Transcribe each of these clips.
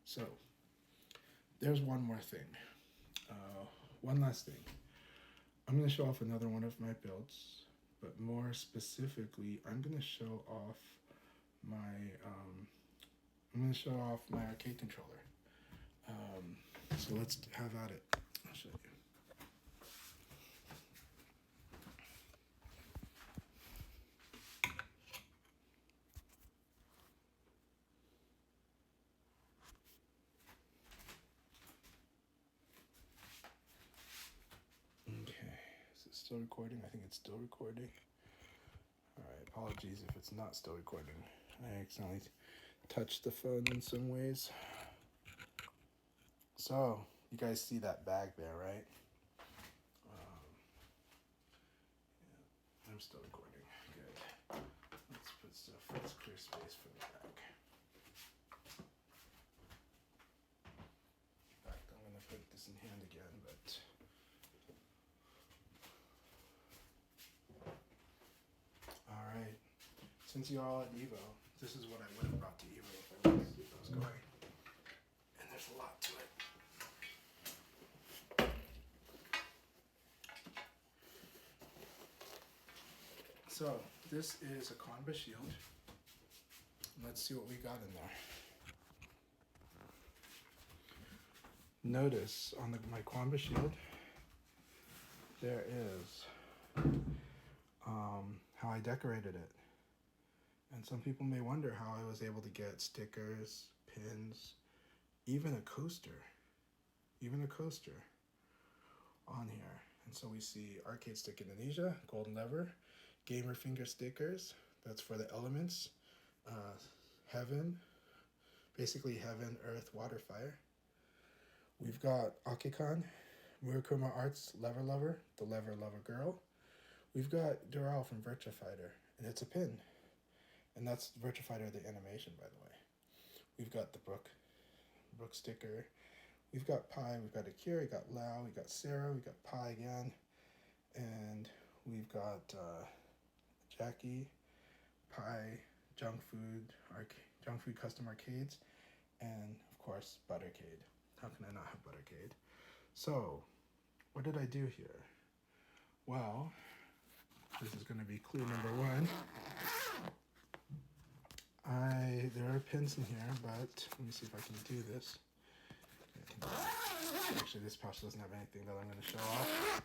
So there's one more thing. One last thing. I'm going to show off another one of my builds, but more specifically, I'm going to show off my arcade controller. So let's have at it. I'll show you. Okay, is it still recording? I think it's still recording. Alright, apologies if it's not still recording. I accidentally touched the phone in some ways. So, you guys see that bag there, right? I'm still recording. Good. Let's put stuff. Let's clear space for the bag. In fact, I'm going to put this in hand again, but alright. Since you're all at Evo, this is what I would have brought to Evo if I was going. And there's a lot to it. So, this is a Qanba shield. Let's see what we got in there. Notice on my Qanba shield, there is how I decorated it. And some people may wonder how I was able to get stickers, pins, even a coaster on here. And so we see Arcade Stick Indonesia, Golden Lever, Gamer Finger stickers, that's for the elements, Heaven, basically Heaven, Earth, Water, Fire. We've got Akikon, Murakuma Arts Lever Lover, the Lever Lover Girl. We've got Dural from Virtua Fighter, and it's a pin. And that's Virtua Fighter, the animation, by the way. We've got the Brooke sticker. We've got Pi, we've got Akira, we got Lao, we got Sarah, we got Pi again. And we've got Jackie, Pi, Junk Food Custom Arcades, and of course, Buttercade. How can I not have Buttercade? So, what did I do here? Well, this is going to be clue number one. There are pins in here, but let me see if I can do this. Actually, this pouch doesn't have anything that I'm going to show off.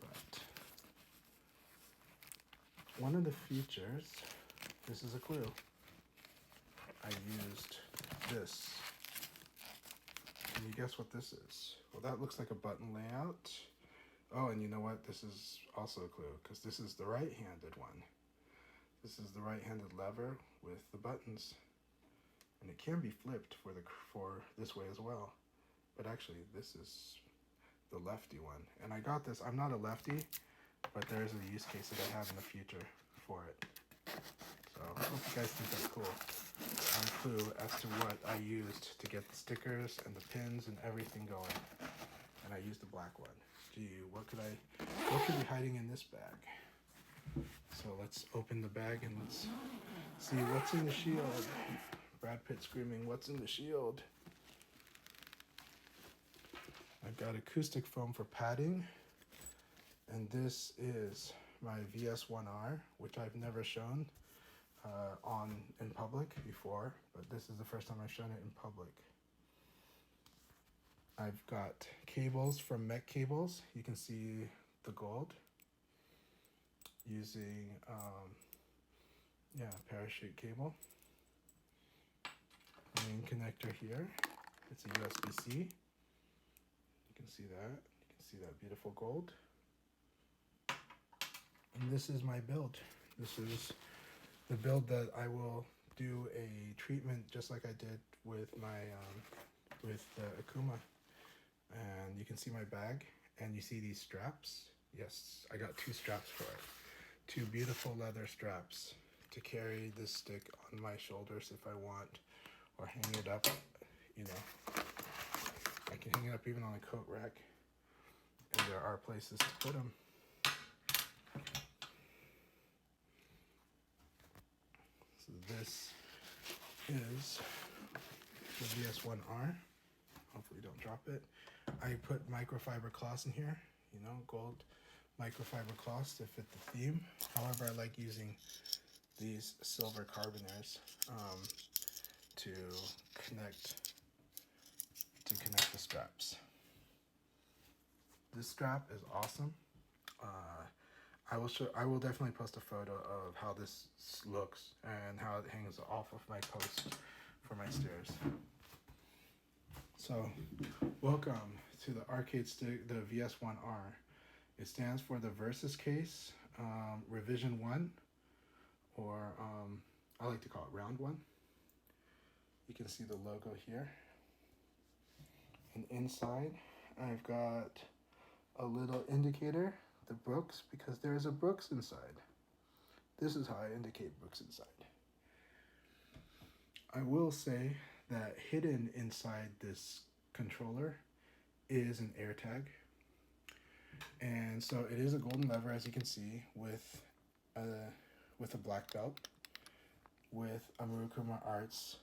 But one of the features, this is a clue. I used this. Can you guess what this is? Well, that looks like a button layout. Oh, and you know what? This is also a clue, because this is the right-handed one. This is the right-handed lever with the buttons. And it can be flipped for this way as well. But actually, this is the lefty one. And I got this. I'm not a lefty, but there is a use case that I have in the future for it. So I hope you guys think that's cool. And a clue as to what I used to get the stickers and the pins and everything going. And I used the black one. Gee, what could be hiding in this bag? So let's open the bag and let's see what's in the shield. Brad Pitt screaming, "What's in the shield?" I've got acoustic foam for padding. And this is my VS1R, which I've never shown in public before, but this is the first time I've shown it in public. I've got cables from Mech Cables. You can see the gold using parachute cable. Main connector here. It's a USB-C. You can see that. You can see that beautiful gold. And this is my build. This is the build that I will do a treatment just like I did with my with the Akuma. And you can see my bag, and you see these straps. Yes, I got two straps for it. Two beautiful leather straps to carry this stick on my shoulders if I want, or hang it up, I can hang it up even on a coat rack, and there are places to put them. So this is the VS1R. Hopefully don't drop it. I put microfiber cloths in here, you know, gold microfiber cloths to fit the theme. However, I like using these silver carbonaires to connect the straps. This strap is awesome. I will definitely post a photo of how this looks and how it hangs off of my post for my stairs. So, welcome to the arcade stick, the VS1R. It stands for the Versus Case Revision 1, or I like to call it Round 1. You can see the logo here. And inside, I've got a little indicator, the Brooks, because there is a Brooks inside. This is how I indicate Brooks inside. I will say that hidden inside this controller is an air tag. And so it is a golden lever, as you can see, with a black belt, with a Marukuma Arts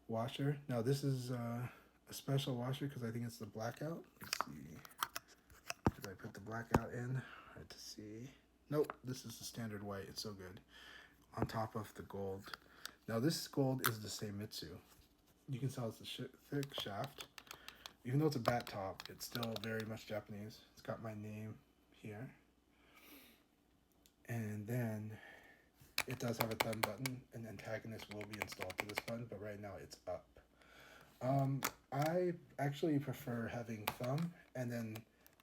washer. Now this is a special washer because I think it's the blackout. Let's see. Did I put the blackout in? Hard to see. Nope, this is the standard white. It's so good. On top of the gold. Now this gold is the same Mitsu. You can tell it's a thick shaft. Even though it's a bat top, it's still very much Japanese. It's got my name here. And then it does have a thumb button. An antagonist will be installed to this button, but right now it's up. I actually prefer having thumb and then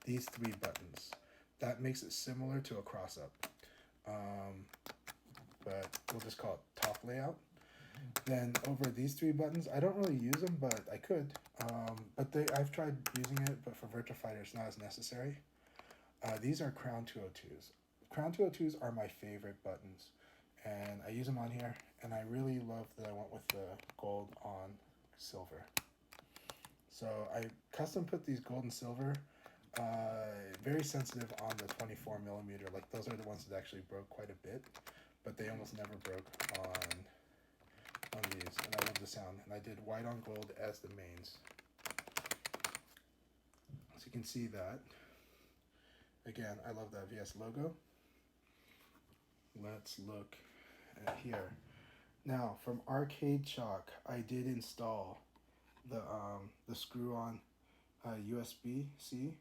these 3 buttons. That makes it similar to a cross-up. But we'll just call it top layout. Then over these 3 buttons, I don't really use them, but I could. But I've tried using it, but for Virtua Fighter, it's not as necessary. These are Crown 202s. Crown 202s are my favorite buttons, and I use them on here, and I really love that I went with the gold on silver. So I custom put these gold and silver, very sensitive on the 24mm. Like those are the ones that actually broke quite a bit, but they almost never broke on these, and I love the sound. And I did white on gold as the mains. So you can see that. Again, I love that VS logo. Let's look at here. Now, from Arcade Shock, I did install the screw-on USB-C.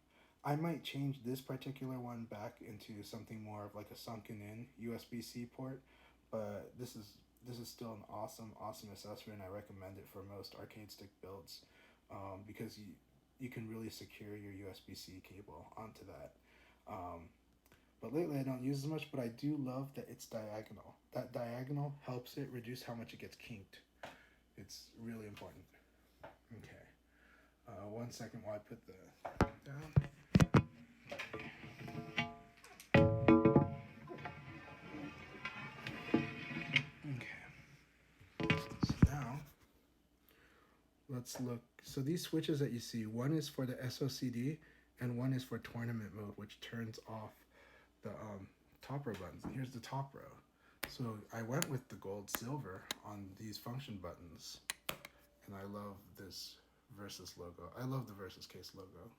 I might change this particular one back into something more of like a sunken-in USB-C port, but this is still an awesome accessory, and I recommend it for most arcade stick builds because you can really secure your USB-C cable onto that. But lately I don't use as much, but I do love that it's diagonal. That diagonal helps it reduce how much it gets kinked. It's really important. Okay. 1 second while I put the down. Let's look. So these switches that you see, one is for the SOCD and one is for tournament mode, which turns off the top row buttons. And here's the top row. So I went with the gold silver on these function buttons, and I love this Versus logo. I love the Versus Case logo.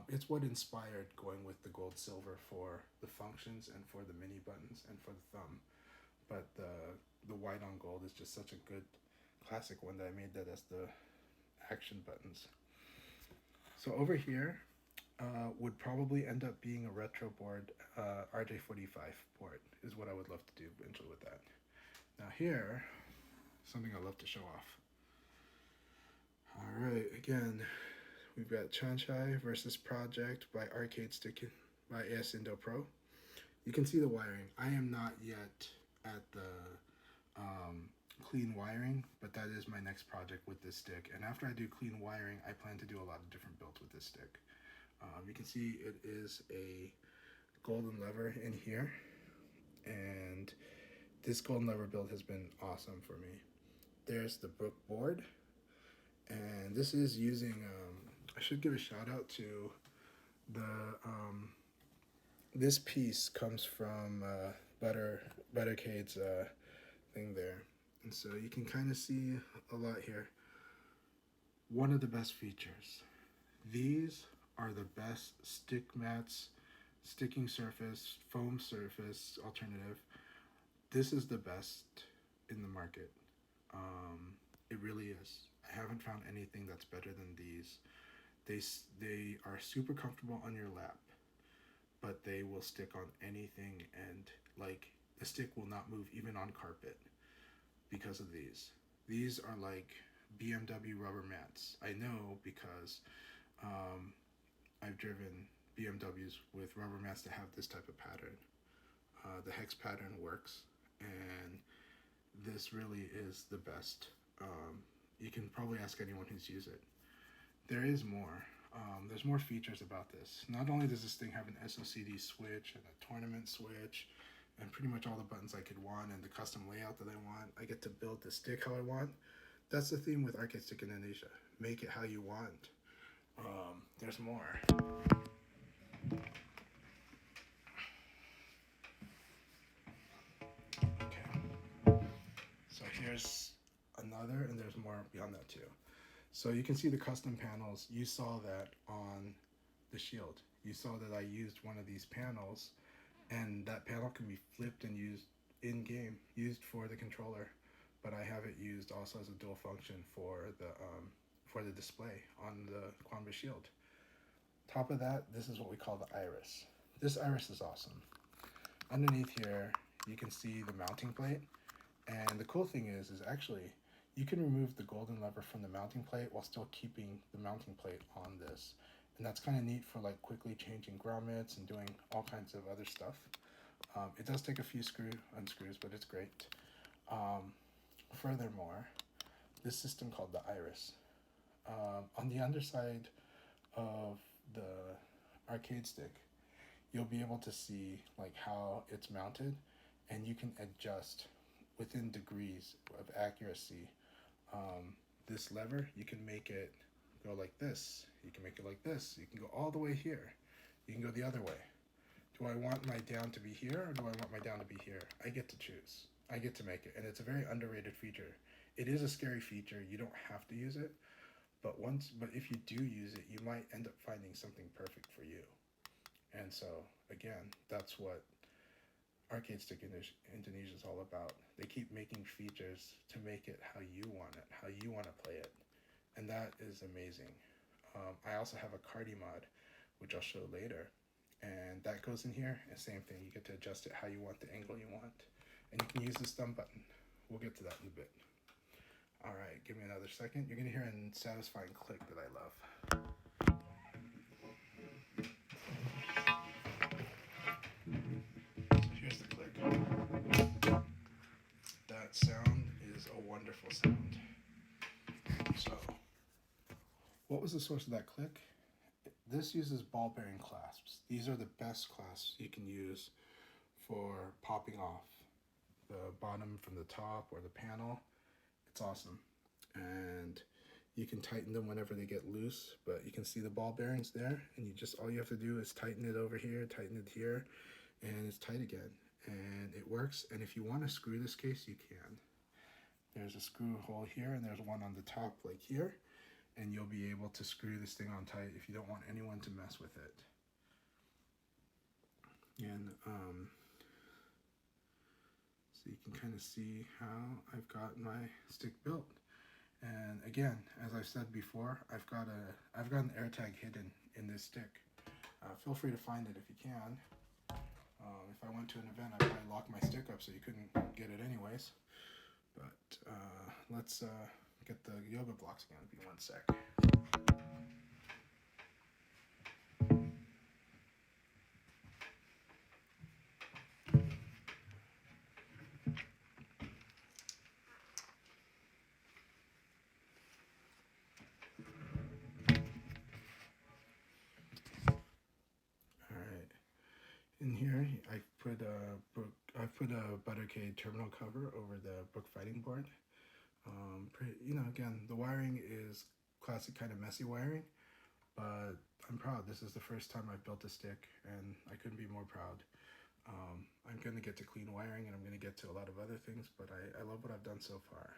It's what inspired going with the gold silver for the functions and for the mini buttons and for the thumb. But the white on gold is just such a good classic one that I made that as the action buttons. So over here would probably end up being a retro board RJ45 port is what I would love to do eventually with that. Now here, something I love to show off. All right, again, we've got Chanchai versus Project by Arcade Stick by AS Indo Pro. You can see the wiring. I am not yet at the clean wiring, but that is my next project with this stick. And after I do clean wiring, I plan to do a lot of different builds with this stick. You can see it is a golden lever in here, and this golden lever build has been awesome for me. There's the Brook board, and this is using, I should give a shout out to the, this piece comes from Buttercade's thing there. And so you can kind of see a lot here. One of the best features. These are the best stick mats, sticking surface, foam surface alternative. This is the best in the market. It really is. I haven't found anything that's better than these. They are super comfortable on your lap, but they will stick on anything, and like the stick will not move even on carpet because of these. These are like BMW rubber mats. I know because I've driven BMWs with rubber mats that have this type of pattern. The hex pattern works, and this really is the best. You can probably ask anyone who's used it. There is more. There's more features about this. Not only does this thing have an SOCD switch and a tournament switch, and pretty much all the buttons I could want and the custom layout that I want. I get to build the stick how I want. That's the theme with Arcade Stick Indonesia. Make it how you want. There's more. Okay. So here's another, and there's more beyond that too. So you can see the custom panels. You saw that on the Shield. You saw that I used one of these panels, and that panel can be flipped and used in-game, used for the controller, but I have it used also as a dual function for the display on the Qanba Shield. Top of that, this is what we call the iris. This iris is awesome. Underneath here, you can see the mounting plate, and the cool thing is actually you can remove the golden lever from the mounting plate while still keeping the mounting plate on this. And that's kind of neat for like quickly changing grommets and doing all kinds of other stuff. It does take a few unscrews, but it's great. Furthermore, this system called the iris. On the underside of the arcade stick, you'll be able to see like how it's mounted, and you can adjust within degrees of accuracy. This lever, you can make it go like this. You can make it like this. You can go all the way here. You can go the other way. Do I want my down to be here, or do I want my down to be here? I get to choose. I get to make it, and it's a very underrated feature. It is a scary feature. You don't have to use it, but if you do use it, you might end up finding something perfect for you. And so, again, that's what Arcade Stick Indonesia is all about. They keep making features to make it how you want it, how you want to play it. And that is amazing. I also have a Cardi mod, which I'll show later. And that goes in here, and same thing. You get to adjust it how you want, the angle you want. And you can use this thumb button. We'll get to that in a bit. All right, give me another second. You're going to hear a satisfying click that I love. Here's the click. That sound is a wonderful sound. So, what was the source of that click? This uses ball bearing clasps. These are the best clasps you can use for popping off the bottom from the top or the panel. It's awesome. And you can tighten them whenever they get loose, but you can see the ball bearings there, and all you have to do is tighten it over here, tighten it here, and it's tight again. And it works, and if you want to screw this case, you can. There's a screw hole here, and there's one on the top like here, and you'll be able to screw this thing on tight if you don't want anyone to mess with it. And so you can kind of see how I've got my stick built. And again, as I've said before, I've got an AirTag hidden in this stick. Feel free to find it if you can. If I went to an event, I'd probably lock my stick up so you couldn't get it anyways. But let's get the yoga blocks again. Give me one sec. In here, I put a Buttercade terminal cover over the Brook fighting board. Again, the wiring is classic kind of messy wiring, but I'm proud. This is the first time I've built a stick, and I couldn't be more proud. I'm going to get to clean wiring and I'm going to get to a lot of other things, but I love what I've done so far.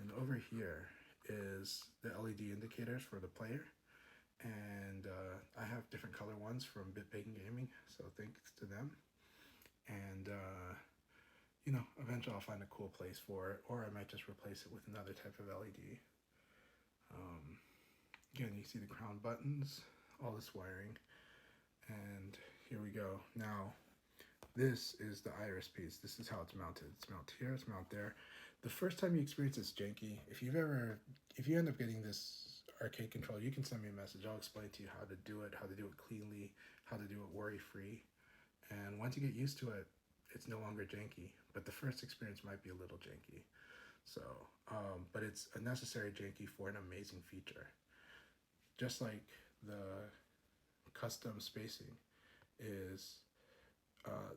And over here is the LED indicators for the player. And I have different color ones from BitBacon Gaming, so thanks to them. And, you know, eventually I'll find a cool place for it, or I might just replace it with another type of LED. Again, you see the crown buttons, all this wiring, and here we go. Now, this is the iris piece. This is how it's mounted. It's mounted here, it's mounted there. The first time you experience it's janky. If you end up getting this arcade controller, you can send me a message. I'll explain to you how to do it cleanly, how to do it worry-free. And once you get used to it, it's no longer janky. But the first experience might be a little janky. So, but it's a necessary janky for an amazing feature. Just like the custom spacing is,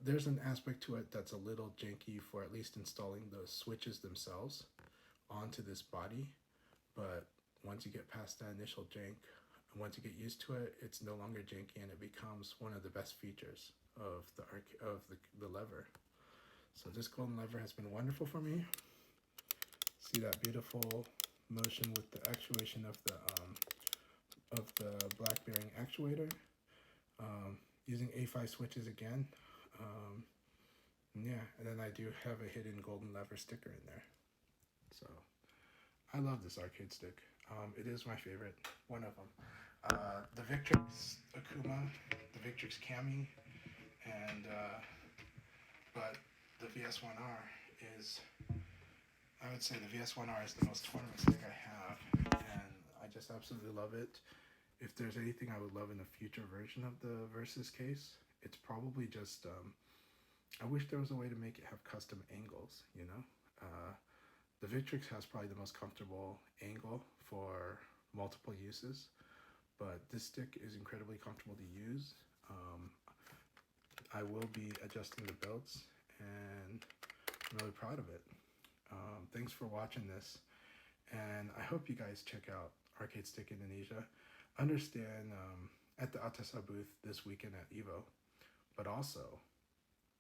there's an aspect to it that's a little janky for at least installing the switches themselves onto this body. But once you get past that initial jank, once you get used to it, it's no longer janky and it becomes one of the best features of the lever. So this golden lever has been wonderful for me. See that beautiful motion with the actuation of the black bearing actuator. Using A5 switches again. Yeah, and then I do have a hidden golden lever sticker in there. So I love this arcade stick. It is my favorite, one of them. The Victrix Akuma, the Victrix Cami, and but the VS1R is, I would say the VS1R is the most tournament stick I have, and I just absolutely love it. If there's anything I would love in a future version of the Versus case, it's probably just, I wish there was a way to make it have custom angles, you know? The Victrix has probably the most comfortable angle for multiple uses, but this stick is incredibly comfortable to use. I will be adjusting the belts, and I'm really proud of it. Thanks for watching this, and I hope you guys check out Arcade Stick Indonesia. Understand at the Atasa booth this weekend at Evo, but also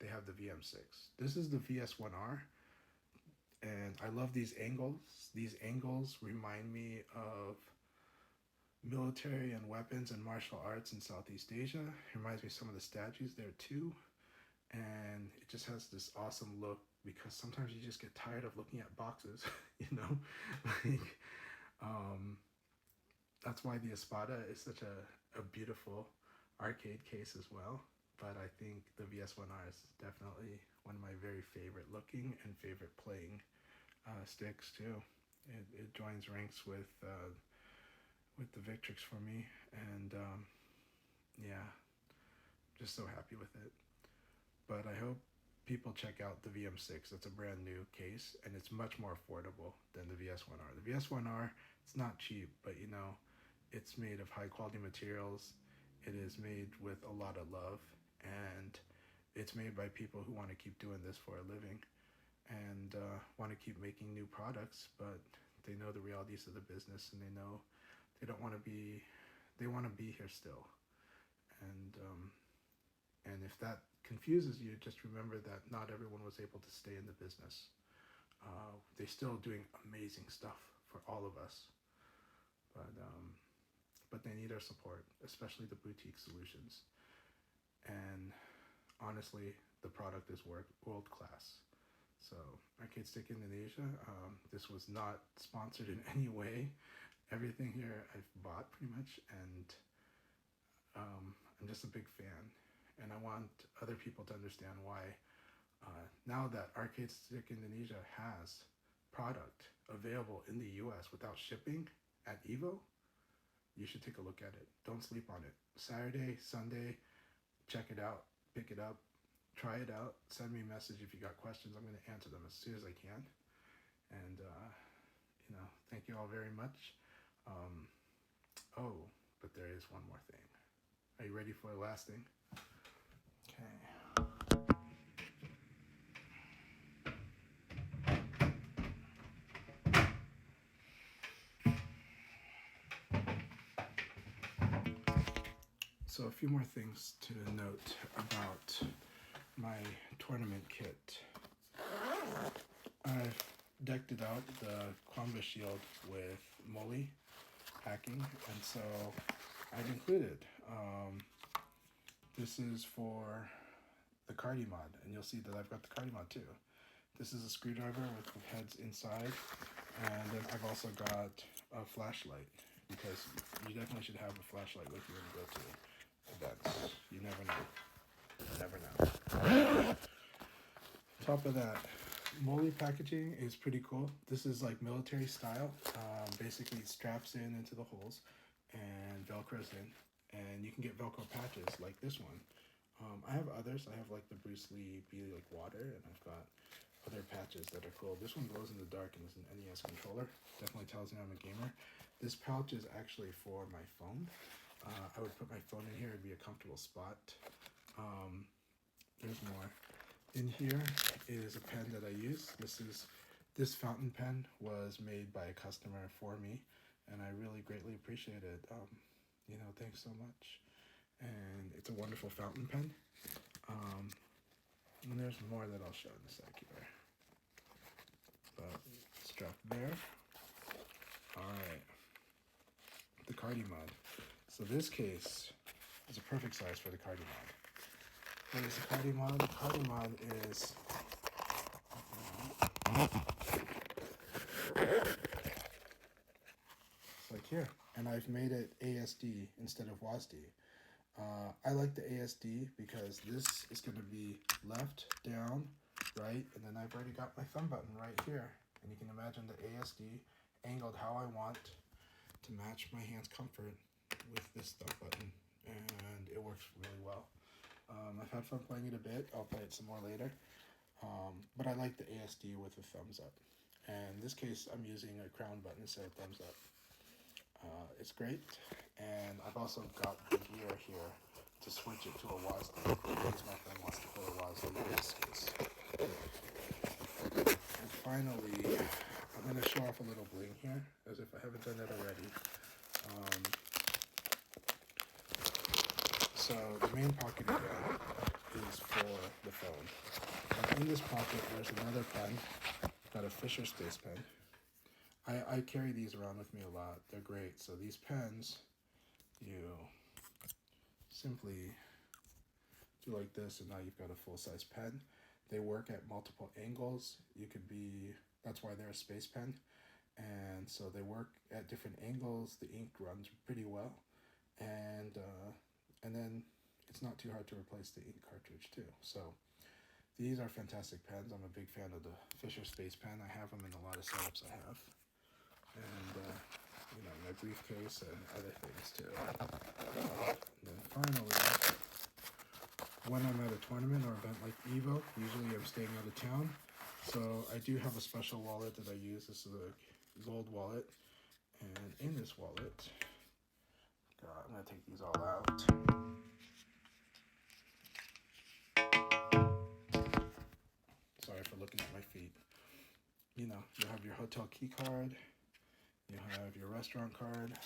they have the VM6. This is the VS1R, and I love these angles. These angles remind me of military and weapons and martial arts in Southeast Asia. It reminds me of some of the statues there too, and it just has this awesome look because sometimes you just get tired of looking at boxes, you know? Like, that's why the Espada is such a beautiful arcade case as well. But I think the VS1R is definitely one of my very favorite looking and favorite playing sticks too. It joins ranks with the Victrix for me, and yeah, just so happy with it. But I hope people check out the VM6. It's a brand new case, and it's much more affordable than the VS1R. The VS1R, it's not cheap, but you know, it's made of high quality materials. It is made with a lot of love, and it's made by people who want to keep doing this for a living and want to keep making new products, but they know the realities of the business, and they know they don't want to be, they want to be here still. And if that confuses you, just remember that not everyone was able to stay in the business. They're still doing amazing stuff for all of us, but they need our support, especially the boutique solutions. And honestly, the product is world class. So Arcade Stick Indonesia, this was not sponsored in any way. Everything here I've bought pretty much, and I'm just a big fan. And I want other people to understand why now that Arcade Stick Indonesia has product available in the US without shipping at Evo, you should take a look at it. Don't sleep on it. Saturday, Sunday, check it out, pick it up, try it out, send me a message if you got questions. I'm going to answer them as soon as I can. And, you know, thank you all very much. Oh, but there is one more thing. Are you ready for the last thing? Okay. So a few more things to note about my tournament kit. I've decked it out, the Qanba shield, with Molly hacking, and so I've included. This is for the Cardi mod, and you'll see that I've got the Cardi mod too. This is a screwdriver with the heads inside, and then I've also got a flashlight, because you definitely should have a flashlight with you when you go to events. You never know. You never know. Top of that, Molly packaging is pretty cool. This is like military style. Basically it straps in into the holes and Velcros in, and you can get Velcro patches like this one. I have others. I have like the Bruce Lee Be Like Water, and I've got other patches that are cool. This one glows in the dark and is an NES controller. Definitely tells me I'm a gamer. This pouch is actually for my phone. I would put my phone in here. It'd be a comfortable spot. There's more. In here is a pen that I use. This fountain pen was made by a customer for me, and I really greatly appreciate it. You know, thanks so much. And it's a wonderful fountain pen. And there's more that I'll show in a sec here. But strap there. Alright. The Cardi mod. So this case is a perfect size for the Cardi mod. What is the Cardi mod? The Cardi mod is it's like here. And I've made it ASD instead of WASD. I like the ASD because this is going to be left, down, right, and then I've already got my thumb button right here. And you can imagine the ASD angled how I want to match my hand's comfort with this thumb button, and it works really well. I've had fun playing it a bit. I'll play it some more later. But I like the ASD with the thumbs up. And in this case, I'm using a crown button instead of thumbs up. It's great, and I've also got the gear here to switch it to a WASD in case my friend wants to play a WASD in this case. And finally, I'm going to show off a little bling here, as if I haven't done that already. So the main pocket again is for the phone. And in this pocket, there's another pen, got a Fisher Space Pen. I carry these around with me a lot. They're great. So these pens, you simply do like this, and now you've got a full-size pen. They work at multiple angles. That's why they're a space pen. And so they work at different angles. The ink runs pretty well. And then it's not too hard to replace the ink cartridge too. So these are fantastic pens. I'm a big fan of the Fisher Space Pen. I have them in a lot of setups I have. And, you know, my briefcase and other things too. And then finally, when I'm at a tournament or event like EVO, usually I'm staying out of town. So I do have a special wallet that I use. This is a gold wallet. And in this wallet, I'm going to take these all out. Sorry for looking at my feet. You know, you have your hotel key card. You have your restaurant card.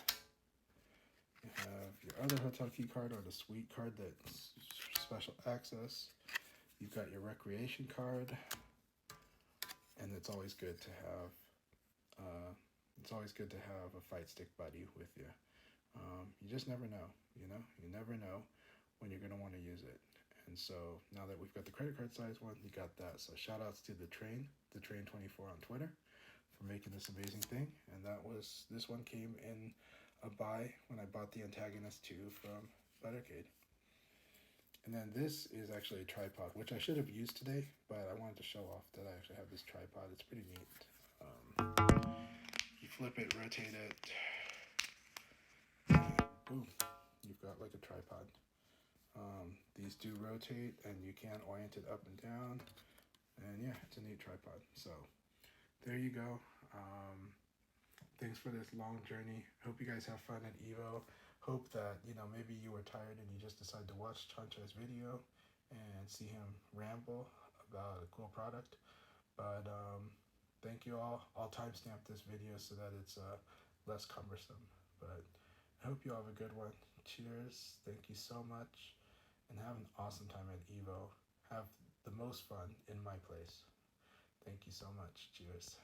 You have your other hotel key card or the suite card that's special access. You've got your recreation card. And it's always good to have a fight stick buddy with you. You just never know, you know? You never know when you're going to want to use it. And so now that we've got the credit card size one, you got that. So shout outs to the Train 24 on Twitter for making this amazing thing. And this one came in a buy when I bought the Antagonist 2 from Buttercade. And then this is actually a tripod, which I should have used today, but I wanted to show off that I actually have this tripod. It's pretty neat. You flip it, rotate it, and boom, you've got like a tripod. These do rotate, and you can orient it up and down, and yeah, it's a neat tripod. So there you go. Thanks for this long journey. Hope you guys have fun at EVO. Hope that, you know, maybe you were tired and you just decided to watch Chancha's video and see him ramble about a cool product. But thank you all. I'll timestamp this video so that it's less cumbersome. But I hope you all have a good one. Cheers. Thank you so much. And have an awesome time at EVO. have the most fun in my place. Thank you so much. Cheers.